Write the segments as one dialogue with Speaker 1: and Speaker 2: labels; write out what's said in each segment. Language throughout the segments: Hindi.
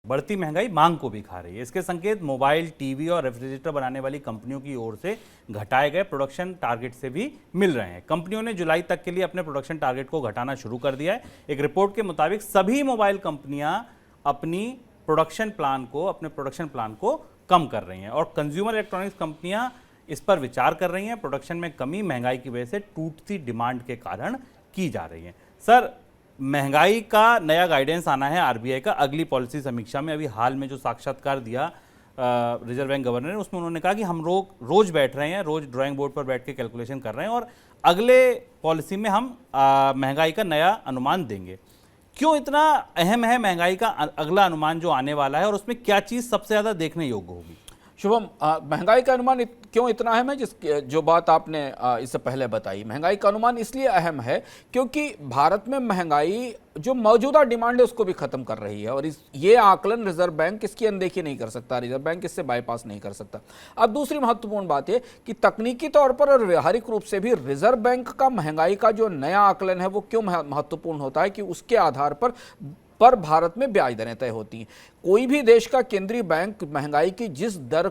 Speaker 1: बढ़ती महंगाई मांग को भी खा रही है। इसके संकेत मोबाइल, टीवी और रेफ्रिजरेटर बनाने वाली कंपनियों की ओर से घटाए गए प्रोडक्शन टारगेट से भी मिल रहे हैं। कंपनियों ने जुलाई तक के लिए अपने प्रोडक्शन टारगेट को घटाना शुरू कर दिया है। एक रिपोर्ट के मुताबिक सभी मोबाइल कंपनियां अपने प्रोडक्शन प्लान को कम कर रही हैं और कंज्यूमर इलेक्ट्रॉनिक्स कंपनियां इस पर विचार कर रही हैं। प्रोडक्शन में कमी महंगाई की वजह से टूटती डिमांड के कारण की जा रही है। सर, महंगाई का नया गाइडेंस आना है आरबीआई का अगली पॉलिसी समीक्षा में। अभी हाल में जो साक्षात्कार दिया रिजर्व बैंक गवर्नर ने, उसमें उन्होंने कहा कि हम रोज बैठ रहे हैं, रोज ड्राइंग बोर्ड पर बैठ के कैलकुलेशन कर रहे हैं और अगले पॉलिसी में हम महंगाई का नया अनुमान देंगे। क्यों इतना अहम है महंगाई का अगला अनुमान जो आने वाला है और उसमें क्या चीज़ सबसे ज़्यादा देखने योग्य होगी?
Speaker 2: शुभम, महंगाई का अनुमान क्यों इतना अहम है? जो बात आपने इससे पहले बताई, महंगाई का अनुमान इसलिए अहम है क्योंकि भारत में महंगाई जो मौजूदा डिमांड है उसको भी खत्म कर रही है और ये आकलन रिजर्व बैंक इसकी अनदेखी नहीं कर सकता, रिजर्व बैंक इससे बाईपास नहीं कर सकता। अब दूसरी महत्वपूर्ण बात है कि तकनीकी तौर पर और व्यवहारिक रूप से भी रिजर्व बैंक का महंगाई का जो नया आकलन है वो क्यों महत्वपूर्ण होता है कि उसके आधार पर भारत में ब्याज दरें तय होती हैं। कोई भी देश का केंद्रीय बैंक महंगाई की जिस दर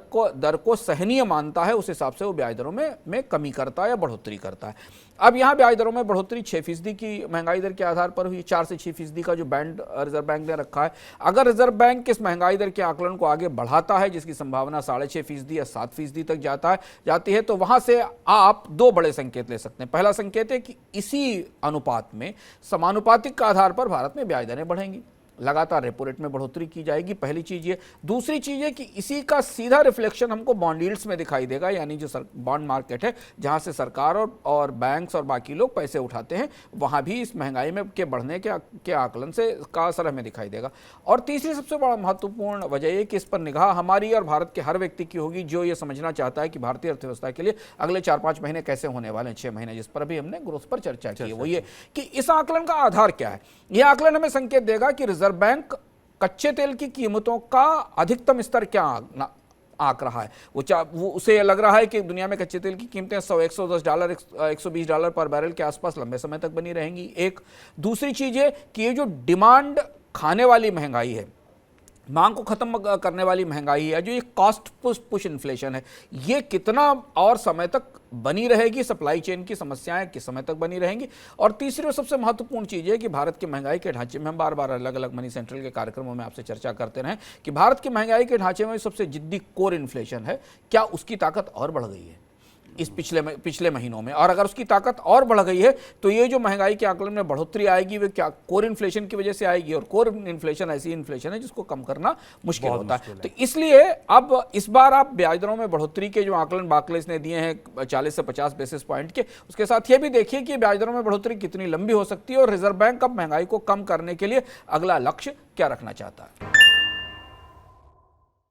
Speaker 2: को सहनीय मानता है उस हिसाब से वो ब्याज दरों में कमी करता है या बढ़ोतरी करता है। अब यहाँ ब्याज दरों में बढ़ोतरी 6% की महंगाई दर के आधार पर हुई, 4 से 6% का जो बैंड रिजर्व बैंक ने रखा है। अगर रिजर्व बैंक इस महंगाई दर के आकलन को आगे बढ़ाता है, जिसकी संभावना 6.5% या 7% तक जाती है, तो वहां से आप दो बड़े संकेत ले सकते हैं। पहला संकेत है कि इसी अनुपात में समानुपातिक आधार पर भारत में ब्याज दरें बढ़ेंगी, लगातार रेपो रेट में बढ़ोतरी की जाएगी, पहली चीज ये। दूसरी चीज है कि इसी का सीधा रिफ्लेक्शन हमको बॉन्ड यील्ड्स में दिखाई देगा, यानी जो बॉन्ड मार्केट है जहां से सरकार और बैंक्स और बाकी लोग पैसे उठाते हैं, वहां भी इस महंगाई में के बढ़ने के आकलन से का असर हमें दिखाई देगा। और तीसरी सबसे बड़ा महत्वपूर्ण वजह यह कि इस पर निगाह हमारी और भारत के हर व्यक्ति की होगी जो ये समझना चाहता है कि भारतीय अर्थव्यवस्था के लिए अगले 4-5 महीने कैसे होने वाले हैं, 6 महीने, जिस पर अभी हमने ग्रोथ पर चर्चा की है। वो ये कि इस आकलन का आधार क्या है। यह आकलन हमें संकेत देगा कि रिजर्व बैंक कच्चे तेल की कीमतों का अधिकतम स्तर क्या आंक रहा है। वो उसे लग रहा है कि दुनिया में कच्चे तेल की कीमतें $100-110, $120 पर बैरल के आसपास लंबे समय तक बनी रहेंगी। एक दूसरी चीज है कि ये जो डिमांड खाने वाली महंगाई है, मांग को खत्म करने वाली महंगाई है, जो ये कॉस्ट पुश इन्फ्लेशन है, ये कितना और समय तक बनी रहेगी, सप्लाई चेन की समस्याएं किस समय तक बनी रहेंगी। और तीसरी और सबसे महत्वपूर्ण चीज है कि भारत के महंगाई के ढांचे में हम बार बार अलग अलग मनी सेंट्रल के कार्यक्रमों में आपसे चर्चा करते रहे कि भारत के महंगाई के ढांचे में सबसे जिद्दी कोर इन्फ्लेशन है, क्या उसकी ताकत और बढ़ गई है इस पिछले महीनों में? और अगर उसकी ताकत और बढ़ गई है तो ये जो महंगाई के आकलन में बढ़ोतरी आएगी वो क्या कोर इन्फ्लेशन की वजह से आएगी, और कोर इन्फ्लेशन ऐसी इन्फ्लेशन है जिसको कम करना मुश्किल होता है। तो इसलिए अब इस बार आप ब्याज दरों में बढ़ोतरी के जो आकलन बार्कलेज ने दिए हैं 40 से 50 बेसिस पॉइंट के, उसके साथ ये भी देखिए कि ब्याज दरों में बढ़ोतरी कितनी लंबी हो सकती है और रिजर्व बैंक अब महंगाई को कम करने के लिए अगला लक्ष्य क्या रखना चाहता है।